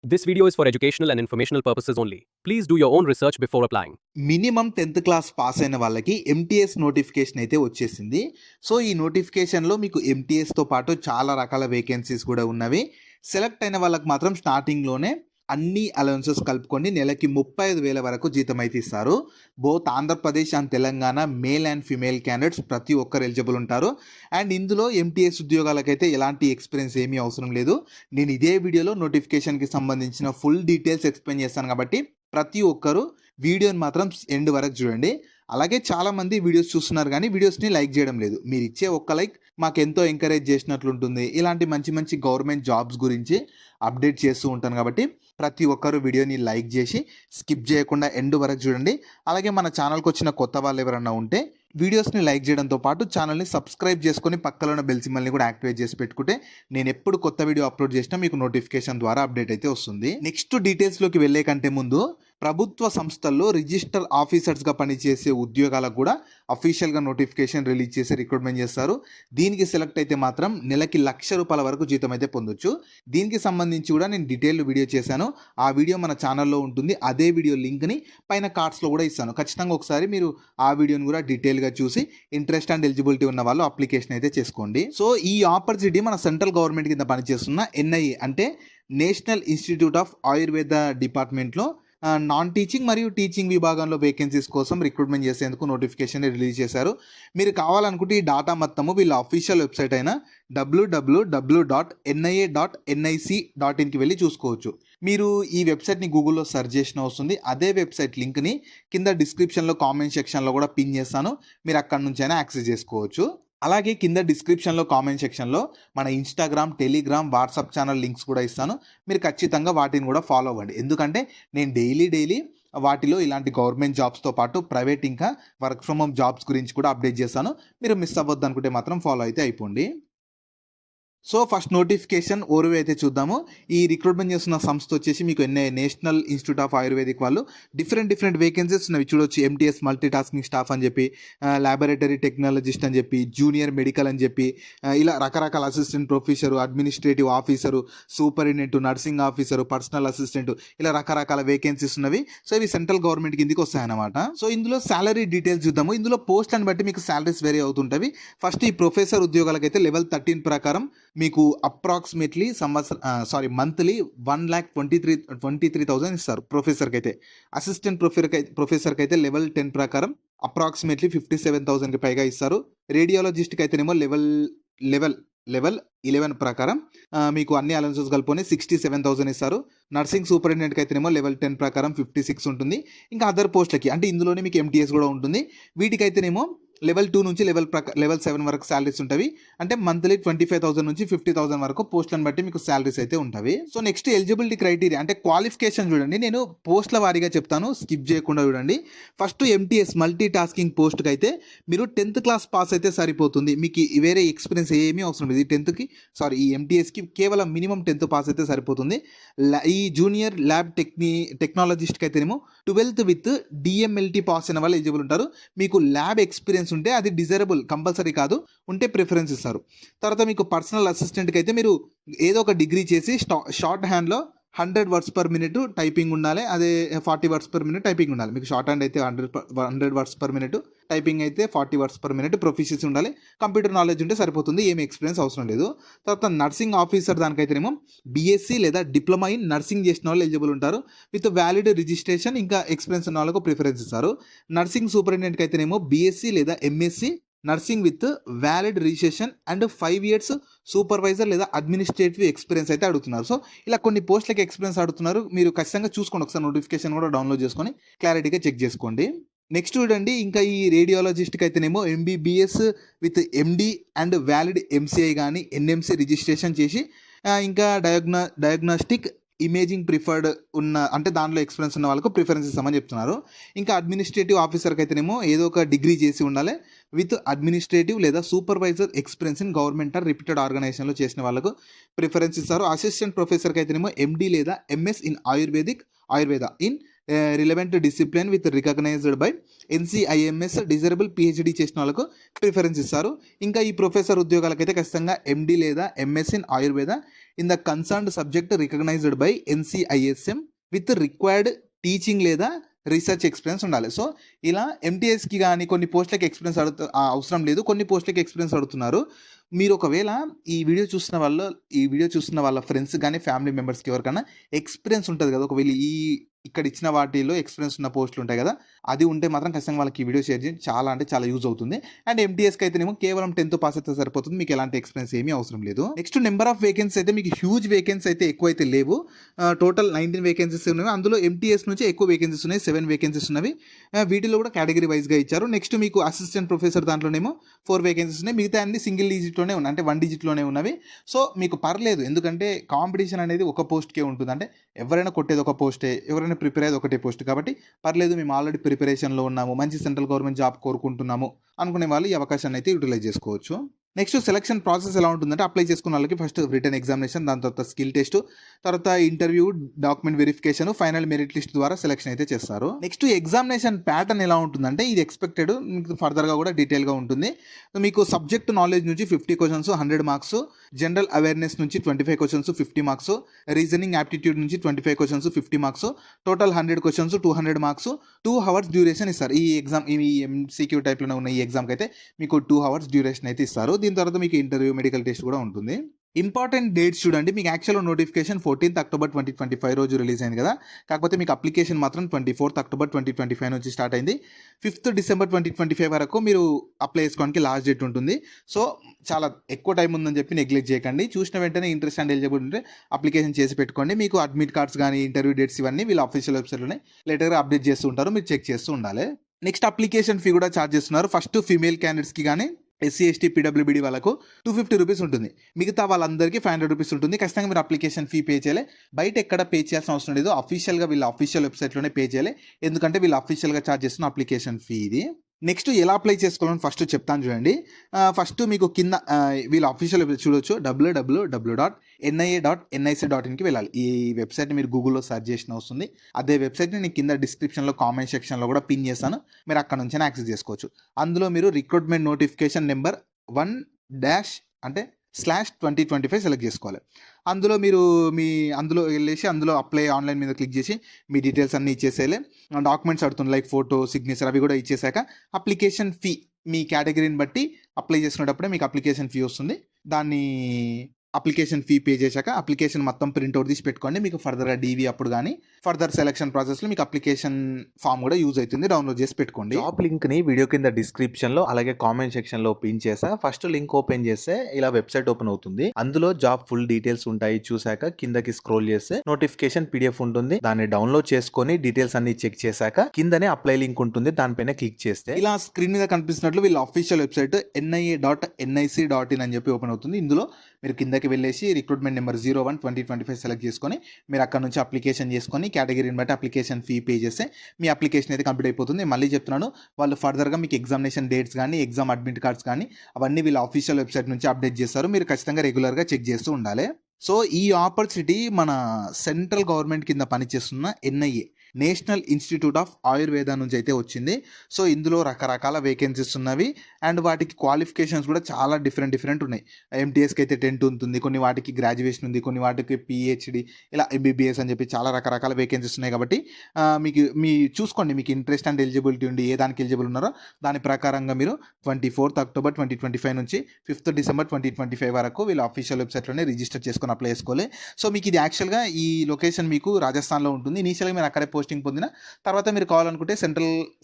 This video is for educational and informational purposes only. Please do your own research before applying. Minimum 10th class pass అయిన వాళ్ళకి MTS notification అయితే వచ్చేసింది. So ఈ నోటిఫికేషన్లో మీకు ఎంటీఎస్తో పాటు చాలా రకాల వేకెన్సీస్ కూడా ఉన్నవి. సెలెక్ట్ అయిన వాళ్ళకి మాత్రం స్టార్టింగ్లోనే అన్ని అలవెన్సెస్ కలుపుకొని నెలకి 35,000 వరకు జీతం అయితే ఇస్తారు. Both Andhra Pradesh and Telangana male and female candidates ప్రతి ఒక్కరు ఎలిజిబుల్ ఉంటారు. అండ్ ఇందులో ఎంటీఎస్ ఉద్యోగాలకైతే ఎలాంటి ఎక్స్పీరియన్స్ ఏమీ అవసరం లేదు. నేను ఇదే వీడియోలో నోటిఫికేషన్కి సంబంధించిన ఫుల్ డీటెయిల్స్ ఎక్స్ప్లెయిన్ చేస్తాను కాబట్టి ప్రతి ఒక్కరు వీడియోని మాత్రం ఎండ్ వరకు చూడండి. అలాగే చాలామంది వీడియోస్ చూస్తున్నారు కానీ వీడియోస్ని లైక్ చేయడం లేదు. మీరు ఇచ్చే ఒక్క లైక్ మాకు ఎంతో ఎంకరేజ్ చేసినట్లుంటుంది. ఇలాంటి మంచి మంచి గవర్నమెంట్ జాబ్స్ గురించి అప్డేట్ చేస్తూ ఉంటాను కాబట్టి ప్రతి ఒక్కరు వీడియోని లైక్ చేసి స్కిప్ చేయకుండా ఎండ్ వరకు చూడండి. అలాగే మన ఛానల్కి వచ్చిన కొత్త వాళ్ళు ఎవరన్నా ఉంటే వీడియోస్ని లైక్ చేయడంతో పాటు ఛానల్ని సబ్స్క్రైబ్ చేసుకొని పక్కలో ఉన్న బెల్ సింబల్ని కూడా యాక్టివేట్ చేసి పెట్టుకుంటే నేను ఎప్పుడు కొత్త వీడియో అప్లోడ్ చేసినా మీకు నోటిఫికేషన్ ద్వారా అప్డేట్ అయితే వస్తుంది. నెక్స్ట్ డీటెయిల్స్లోకి వెళ్ళే కంటే ముందు ప్రభుత్వ సంస్థల్లో రిజిస్టర్ ఆఫీసర్స్గా పనిచేసే ఉద్యోగాలకు కూడా అఫీషియల్గా నోటిఫికేషన్ రిలీజ్ చేసి రిక్రూట్మెంట్ చేస్తారు. దీనికి సెలెక్ట్ అయితే మాత్రం నెలకి ₹1,00,000 వరకు జీతం అయితే పొందొచ్చు. దీనికి సంబంధించి కూడా నేను డీటెయిల్ వీడియో చేశాను. ఆ వీడియో మన ఛానల్లో ఉంటుంది. అదే వీడియో లింక్ని పైన కార్డ్స్లో కూడా ఇస్తాను. ఖచ్చితంగా ఒకసారి మీరు ఆ వీడియోని కూడా డీటెయిల్గా చూసి ఇంట్రెస్ట్ అండ్ ఎలిజిబిలిటీ ఉన్న వాళ్ళు అప్లికేషన్ అయితే చేసుకోండి. సో ఈ ఆపర్చునిటీ మన సెంట్రల్ గవర్నమెంట్ కింద పనిచేస్తున్న ఎన్ఐఏ అంటే నేషనల్ ఇన్స్టిట్యూట్ ఆఫ్ ఆయుర్వేద డిపార్ట్మెంట్లో నాన్ టీచింగ్ మరియు టీచింగ్ విభాగంలో వేకెన్సీస్ కోసం రిక్రూట్మెంట్ చేసేందుకు నోటిఫికేషన్ రిలీజ్ చేశారు. మీరు కావాలనుకుంటే ఈ డేటా మొత్తము వీళ్ళ అఫీషియల్ వెబ్సైట్ అయిన www.nia.nic.inకి వెళ్ళి చూసుకోవచ్చు. మీరు ఈ వెబ్సైట్ని గూగుల్లో సెర్చ్ చేసిన వస్తుంది. అదే వెబ్సైట్ లింక్ని కింద డిస్క్రిప్షన్లో కామెంట్ సెక్షన్లో కూడా పిన్ చేస్తాను. మీరు అక్కడ నుంచి అయినా యాక్సెస్ చేసుకోవచ్చు. అలాగే కింద డిస్క్రిప్షన్లో కామెంట్ సెక్షన్లో మన Instagram, Telegram, WhatsApp channel links కూడా ఇస్తాను. మీరు ఖచ్చితంగా వాటిని కూడా ఫాలో అవ్వండి. ఎందుకంటే నేను డైలీ వాటిలో ఇలాంటి గవర్నమెంట్ జాబ్స్తో పాటు ప్రైవేట్ ఇంకా వర్క్ ఫ్రమ్ హోమ్ జాబ్స్ గురించి కూడా అప్డేట్ చేస్తాను. మీరు మిస్ అవ్వద్దు అనుకుంటే మాత్రం ఫాలో అయితే అయిపోండి. సో ఫస్ట్ నోటిఫికేషన్ ఓరివి అయితే చూద్దాము. ఈ రిక్రూట్మెంట్ చేస్తున్న సంస్థ వచ్చేసి మీకు నేషనల్ ఇన్స్టిట్యూట్ ఆఫ్ ఆయుర్వేదిక్ వాళ్ళు డిఫరెంట్ వేకెన్సీస్ ఉన్నవి చూడొచ్చు. ఎంటీఎస్ మల్టీ టాస్కింగ్ స్టాఫ్ అని చెప్పి, ల్యాబొరేటరీ టెక్నాలజిస్ట్ అని చెప్పి, జూనియర్ మెడికల్ అని చెప్పి, ఇలా రకరకాల assistant professor, administrative officer, superintendent, nursing officer, personal assistant, ఇలా రకరకాల వేకెన్సీస్ ఉన్నవి. సో ఇవి సెంట్రల్ గవర్నమెంట్ కిందకి వస్తాయన్నమాట. సో ఇందులో శాలరీ డీటెయిల్స్ చూద్దాము. ఇందులో పోస్ట్లను బట్టి మీకు శాలరీస్ వేరే అవుతుంటవి. ఫస్ట్ ఈ ప్రొఫెసర్ ఉద్యోగాలకైతే లెవెల్ 13 ప్రకారం మీకు అప్రాక్సిమేట్లీ మంత్లీ 1,23,000 ఇస్తారు ప్రొఫెసర్కి అయితే. అసిస్టెంట్ ప్రొఫెసర్కి అయితే లెవెల్ 10 ప్రకారం అప్రాక్సిమేట్లీ 57,000కి పైగా ఇస్తారు. రేడియాలజిస్ట్కి అయితేనేమో లెవెల్ 11 ప్రకారం మీకు అన్ని అలవెన్సెస్ కలుపుకొని 67,000 ఇస్తారు. నర్సింగ్ సూపరింటెండెంట్కి అయితేనేమో లెవెల్ 10 ప్రకారం 56 ఉంటుంది. ఇంకా అదర్ పోస్ట్లకి అంటే ఇందులోనే మీకు ఎంటీఎస్ కూడా ఉంటుంది. వీటికైతేనేమో లెవెల్ 2 నుంచి లెవెల్ 7 వరకు శాలరీస్ ఉంటాయి. అంటే మంత్లీ 25,000 నుంచి 50,000 వరకు పోస్టులను బట్టి మీకు శాలరీస్ అయితే ఉంటాయి. సో నెక్స్ట్ ఎలిజిబిలిటీ క్రైటీరియా అంటే క్వాలిఫికేషన్ చూడండి. నేను పోస్టుల వారీగా చెప్తాను, స్కిప్ చేయకుండా చూడండి. ఫస్ట్ ఎంటీఎస్ మల్టీ టాస్కింగ్ పోస్ట్కి అయితే మీరు 10th క్లాస్ పాస్ అయితే సరిపోతుంది. మీకు వేరే ఎక్స్పీరియన్స్ ఏమీ అవసరం లేదు. ఈ ఎంటీఎస్కి కేవలం మినిమం 10th పాస్ అయితే సరిపోతుంది. ఈ జూనియర్ ల్యాబ్ టెక్నాలజిస్ట్కి అయితేనేమో 12th విత్ డిఎంఎల్టీ పాస్ అయిన వాళ్ళు ఎలిజిబుల్ ఉంటారు. మీకు ల్యాబ్ ఎక్స్పీరియన్స్ ఉంటే అది డిజైరబుల్, కంపల్సరీ కాదు, ఉంటే ప్రిఫరెన్స్ ఇస్తారు. తర్వాత మీకు పర్సనల్ అసిస్టెంట్కి అయితే మీరు ఏదో ఒక డిగ్రీ చేసి షార్ట్ హ్యాండ్లో 100 words per minute టైపింగ్ ఉండాలి. అదే 40 words per minute టైపింగ్ ఉండాలి. మీకు షార్ట్ హ్యాండ్ అయితే 100 words per minute, టైపింగ్ అయితే 40 words per minute ప్రొఫిషియన్సీ ఉండాలి. కంప్యూటర్ నాలెడ్జ్ ఉంటే సరిపోతుంది, ఏమి ఎక్స్పీరియన్స్ అవసరం లేదు. తర్వాత నర్సింగ్ ఆఫీసర్ దానికైతేనేమో బీఎస్సీ లేదా డిప్లొమా ఇన్ నర్సింగ్ చేసిన వాళ్ళు ఎలిజిబుల్ ఉంటారు. విత్ వ్యాలిడ్ రిజిస్ట్రేషన్ ఇంకా ఎక్స్పీరియన్స్ ఉన్న వాళ్ళకు ప్రిఫరెన్స్ ఇస్తారు. నర్సింగ్ సూపరింటెండెంట్కి అయితేనేమో బీఎస్సీ లేదా MSc nursing with valid registration and 5 years supervisor లేదా అడ్మినిస్ట్రేటివ్ ఎక్స్పీరియన్స్ అయితే అడుగుతున్నారు. సో ఇలా కొన్ని పోస్టులకి ఎక్స్పీరియన్స్ అడుగుతున్నారు. మీరు ఖచ్చితంగా చూసుకోండి, ఒకసారి నోటిఫికేషన్ కూడా డౌన్లోడ్ చేసుకొని క్లారిటీగా చెక్ చేసుకోండి. నెక్స్ట్ చూడండి, ఇంకా ఈ రేడియాలజిస్ట్కి అయితేనేమో MBBS with MD and valid MCI కానీ ఎన్ఎంసీ రిజిస్ట్రేషన్ చేసి ఇంకా డయాగ్నాస్టిక్ ఇమేజింగ్ ప్రిఫర్డ్ ఉన్న అంటే దానిలో ఎక్స్పీరియన్స్ ఉన్న వాళ్ళకు ప్రిఫరెన్స్ ఇస్తామని చెప్తున్నారు. ఇంకా అడ్మినిస్ట్రేటివ్ ఆఫీసర్కి అయితేనేమో ఏదో ఒక డిగ్రీ చేసి ఉండాలి. విత్ అడ్మినిస్ట్రేటివ్ లేదా supervisor experience in government or reputed ఆర్గనైజేషన్లో చేసిన వాళ్ళకు ప్రిఫరెన్స్ ఇస్తారు. అసిస్టెంట్ ప్రొఫెసర్కి అయితేనేమో ఎండి లేదా MS in Ayurveda in relevant discipline with recognised by NCIMS desirable PhD చేసిన వాళ్ళకు ప్రిఫరెన్స్ ఇస్తారు. ఇంకా ఈ ప్రొఫెసర్ ఉద్యోగాలకైతే ఖచ్చితంగా ఎండి లేదా MS in Ayurveda in the concerned subject recognised by NCISM with required teaching లేదా రీసెర్చ్ ఎక్స్పీరియన్స్ ఉండాలి. సో ఇలా ఎంటీఎస్కి కానీ కొన్ని పోస్టులకి ఎక్స్పీరియన్స్ అవసరం లేదు, కొన్ని పోస్టులకి ఎక్స్పీరియన్స్ అడుగుతున్నారు. మీరు ఒకవేళ ఈ వీడియో చూస్తున్న వాళ్ళ ఫ్రెండ్స్ కానీ ఫ్యామిలీ మెంబర్స్కి ఎవరికైనా ఎక్స్పీరియన్స్ ఉంటుంది కదా, ఒకవేళ ఇక్కడ ఇచ్చిన వాటిలో ఎక్స్పీరియన్స్ ఉన్న పోస్టులు ఉంటాయి కదా, అది ఉంటే మాత్రం ఖచ్చితంగా వాళ్ళకి ఈ వీడియో షేర్ చేయండి. చాలా అంటే చాలా యూజ్ అవుతుంది. అండ్ ఎంటీఎస్కి అయితేనేమో కేవలం 10th పాస్ అయితే సరిపోతుంది, మీకు ఎలాంటి ఎక్స్పీరియన్స్ ఏమీ అవసరం లేదు. నెక్స్ట్ నెంబర్ ఆఫ్ వేకెన్సీ అయితే మీకు హ్యూజ్ వేకెన్సీ అయితే ఎక్కువ అయితే లేవు. టోటల్ 19 వేకెన్సీస్ ఉన్నవి. అందులో ఎంటీఎస్ నుంచి ఎక్కువ వేకెన్సీస్ ఉన్నాయి, 7 వేకెన్సీస్ ఉన్నవి. వీటిలో కూడా కేటగిరీ వైజ్గా ఇచ్చారు. నెక్స్ట్ మీకు అసిస్టెంట్ ప్రొఫెసర్ దాంట్లోనేమో 4 వేకెన్సీస్ ఉన్నాయి. మిగతా అన్ని సింగిల్ డిజిట్లోనే ఉన్నాయి, అంటే 1 డిజిట్లోనే ఉన్నవి. సో మీకు పర్లేదు, ఎందుకంటే కాంపిటీషన్ అనేది ఒక పోస్ట్కే ఉంటుంది. అంటే ఎవరైనా కొట్టేది ఒక పోస్టే, ఎవరైనా ప్రిపేర్ అయ్యేది ఒకటే పోస్ట్ కాబట్టి పర్లేదు, మేము ఆల్రెడీ ప్రిపరేషన్లో ఉన్నాము, మంచి సెంట్రల్ గవర్నమెంట్ జాబ్ కోరుకుంటున్నాము అనుకునే వాళ్ళు ఈ అవకాశాన్ని అయితే యూటిలైజ్ చేసుకోవచ్చు. నెక్స్ట్ సెలక్షన్ ప్రాసెస్ ఎలా ఉంటుందంటే, అప్లై చేసుకున్న వాళ్ళకి ఫస్ట్ రిటర్న్ ఎగ్జామినేషన్, దాని తర్వాత స్కిల్ టెస్ట్, తర్వాత interview, document verification, final merit list ద్వారా సెలక్షన్ అయితే చేస్తారు. నెక్స్ట్ ఎగ్జామినేషన్ ప్యాటర్న్ ఎలా ఉంటుందంటే, ఇది ఎక్స్పెక్టెడ్, మీకు ఫర్దర్గా కూడా డీటెయిల్గా ఉంటుంది. మీకు సబ్జెక్ట్ నాలెడ్జ్ నుంచి 50 క్వశ్చన్స్ 100 మార్క్స్, జనరల్ అవేర్నెస్ నుంచి 25 క్వశ్చన్స్ 50 మార్క్స్, రీజనింగ్ యాప్టిట్యూడ్ నుంచి 25 questions 50 marks, total 100 questions 200 marks, 2 hours duration ఇస్తారు. ఈ ఎగ్జామ్ ఈ ఎంసీక్యూ టైప్లోనే ఉన్న ఈ ఎగ్జామ్కి అయితే మీకు 2 hours డ్యూరేషన్ అయితే ఇస్తారు. దీని తర్వాత మీకు ఇంటర్వ్యూ, మెడికల్ టెస్ట్ కూడా ఉంటుంది. ఇంపార్టెంట్ డేట్స్ చూడండి, మీకు యాక్చువల్ నోటిఫికేషన్ 14th October 2025 రోజు రిలీజ్ అయింది కదా, కాకపోతే మీకు అప్లికేషన్ మాత్రం 24th October 2025 నుంచి స్టార్ట్ అయింది. 5th December 2025 వరకు మీరు అప్లై చేసుకోవడానికి లాస్ట్ డేట్ ఉంటుంది. సో చాలా ఎక్కువ టైం ఉందని చెప్పి నెగ్లెక్ట్ చేయకండి. చూసిన వెంటనే ఇంట్రెస్ట్ అండ్ ఎలిజిబుల్ ఉంటే అప్లికేషన్ చేసి పెట్టుకోండి. మీకు అడ్మిట్ కార్డ్స్ కానీ ఇంటర్వ్యూ డేట్స్ ఇవన్నీ వీళ్ళ అఫీషియల్ వెబ్సైట్లోనే లేటర్గా అప్డేట్ చేస్తూ ఉంటారు, మీరు చెక్ చేస్తూ ఉండాలి. నెక్స్ట్ అప్లికేషన్ ఫీ కూడా ఛార్జ్ చేస్తున్నారు. ఫస్ట్ ఫీమేల్ క్యాండిడేట్స్కి కానీ ఎస్సీ ఎస్టీ పీడబ్ల్యూబీడీ వాళ్ళకు 250 రూపీస్ ఉంటుంది, మిగతా వాళ్ళందరికీ 500 రూపీస్ ఉంటుంది. ఖచ్చితంగా మీరు అప్లికేషన్ ఫీ పే చేయాలి. బయట ఎక్కడ పే చేయాల్సిన అవసరం లేదు, అఫీషియల్గా వీళ్ళ అఫీషియల్ వెబ్సైట్లోనే పే చేయాలి, ఎందుకంటే వీళ్ళు అఫీషియల్గా ఛార్జ్ చేస్తున్న అప్లికేషన్ ఫీ ఇది. నెక్స్ట్ ఎలా అప్లై చేసుకోవాలని ఫస్ట్ చెప్తాను చూడండి. ఫస్ట్ మీకు కింద వీళ్ళ అఫీషియల్ వెబ్సైట్ చూడొచ్చు, www.nia.nic.inకి వెళ్ళాలి. ఈ వెబ్సైట్ని మీరు గూగుల్లో సెర్చ్ చేసిన వస్తుంది. అదే వెబ్సైట్ని నేను కింద డిస్క్రిప్షన్లో కామెంట్ సెక్షన్లో కూడా పిన్ చేస్తాను, మీరు అక్కడ నుంచి యాక్సెస్ చేసుకోవచ్చు. అందులో మీరు రిక్రూట్మెంట్ నోటిఫికేషన్ నెంబర్ 1- అంటే /2025 సెలెక్ట్ చేసుకోవాలి. అందులో మీరు అందులో వెళ్ళేసి అందులో అప్లై ఆన్లైన్ మీద క్లిక్ చేసి మీ డీటెయిల్స్ అన్నీ ఇచ్చేసేయాలి. డాక్యుమెంట్స్ అడుగుతుంది, లైక్ ఫోటో, సిగ్నేచర్, అవి కూడా ఇచ్చేసాక అప్లికేషన్ ఫీ మీ కేటగిరీని బట్టి అప్లై చేసుకునేటప్పుడే మీకు అప్లికేషన్ ఫీ వస్తుంది. దాన్ని అప్లికేషన్ ఫీ పే చేశాక అప్లికేషన్ మొత్తం ప్రింట్అవుట్ తీసి పెట్టుకోండి. మీకు ఫర్దర్గా డీవీ అప్పుడు కానీ ఫర్దర్ సెలక్షన్ ప్రాసెస్లో మీకు అప్లికేషన్ ఫామ్ కూడా యూజ్ అవుతుంది, డౌన్లోడ్ చేసి పెట్టుకోండి. జాబ్ లింక్ని వీడియో కింద డిస్క్రిప్షన్లో అలాగే కామెంట్ సెక్షన్లో పిన్ చేసా. ఫస్ట్ లింక్ ఓపెన్ చేస్తే ఇలా వెబ్సైట్ ఓపెన్ అవుతుంది. అందులో జాబ్ ఫుల్ డీటెయిల్స్ ఉంటాయి. చూసాక కిందకి స్క్రోల్ చేస్తే నోటిఫికేషన్ పీడిఎఫ్ ఉంటుంది, దాన్ని డౌన్లోడ్ చేసుకొని డీటెయిల్స్ అన్ని చెక్ చేశాక కిందనే అప్లై లింక్ ఉంటుంది, దానిపైన క్లిక్ చేస్తే ఇలా స్క్రీన్ మీద కనిపిస్తున్నట్లు వీళ్ళ అఫీషియల్ వెబ్సైట్ nia.nic.in అని చెప్పి ఓపెన్ అవుతుంది. ఇందులో మీరు కిందకి వెళ్ళేసి రిక్రూట్మెంట్ నెంబర్ 01/2025 సెలెక్ట్ చేసుకొని మీరు అక్కడ నుంచి అప్లికేషన్ చేసుకొని కేటగిరీని బట్టి అప్లికేషన్ ఫీ పే చేస్తే మీ అప్లికేషన్ అయితే కంప్లీట్ అయిపోతుంది. మళ్ళీ చెప్తున్నాను, వాళ్ళు ఫర్దర్గా మీకు ఎగ్జామినేషన్ డేట్స్ కానీ ఎగ్జామ్ అడ్మిట్ కార్డ్స్ కానీ అవన్నీ వీళ్ళ అఫీషియల్ వెబ్సైట్ నుంచి అప్డేట్ చేస్తారు, మీరు ఖచ్చితంగా రెగ్యులర్గా చెక్ చేస్తూ ఉండాలి. సో ఈ ఆపర్చునిటీ మన సెంట్రల్ గవర్నమెంట్ కింద పనిచేస్తున్న NIA, national institute of Ayurveda నుంచి అయితే వచ్చింది. సో ఇందులో రకరకాల వేకెన్సీస్ ఉన్నవి అండ్ వాటికి క్వాలిఫికేషన్స్ కూడా చాలా డిఫరెంట్ ఉన్నాయి. ఎంటీఎస్కి అయితే 10th ఉంటుంది, కొన్ని వాటికి గ్రాడ్యుయేషన్ ఉంది, కొన్ని వాటికి పిహెచ్డి, ఇలా ఎంబీబీఎస్ అని చెప్పి చాలా రకరకాల వేకెన్సీస్ ఉన్నాయి. కాబట్టి మీ చూసుకోండి, మీకు ఇంట్రెస్ట్ అండ్ ఎలిజిబిలిటీ ఉండి ఏ దానికి ఎలిజిబుల్ ఉన్నారో దాని ప్రకారంగా మీరు 24th October 2025 నుంచి 5th December 2025 వరకు వీళ్ళ అఫీషియల్ వెబ్సైట్లోనే రిజిస్టర్ చేసుకొని అప్లై చేసుకోవాలి. సో మీకు ఇది యాక్చువల్గా ఈ లొకేషన్ మీకు రాజస్థాన్లో ఉంటుంది. ఇనీషియల్గా మీరు అక్కడే పోస్టింగ్ పొందిన తర్వాత మీరు కావాలనుకుంటే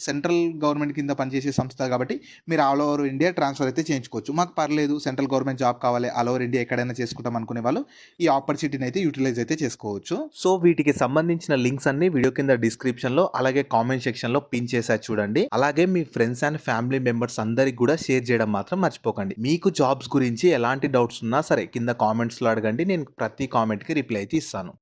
సెంట్రల్ గవర్నమెంట్ కింద పనిచేసే సంస్థ కాబట్టి మీరు ఆల్ ఓవర్ ఇండియా ట్రాన్స్ఫర్ అయితే చేయించుకోవచ్చు. మాకు పర్లేదు, సెంట్రల్ గవర్నమెంట్ జాబ్ కావాలి, ఆల్ ఓవర్ ఇండియా ఎక్కడైనా చేసుకుంటాం అనుకునే వాళ్ళు ఈ ఆపర్చునిటీని అయితే యూటిలైజ్ అయితే చేసుకోవచ్చు. సో వీటికి సంబంధించిన లింక్స్ అన్ని వీడియో కింద డిస్క్రిప్షన్లో అలాగే కామెంట్ సెక్షన్లో పిన్ చేసా చూడండి. అలాగే మీ ఫ్రెండ్స్ అండ్ ఫ్యామిలీ మెంబర్స్ అందరికి కూడా షేర్ చేయడం మాత్రం మర్చిపోకండి. మీకు జాబ్స్ గురించి ఎలాంటి డౌట్స్ ఉన్నా సరే కింద కామెంట్స్లో అడగండి, నేను ప్రతి కామెంట్కి రిప్లై అయితే ఇస్తాను.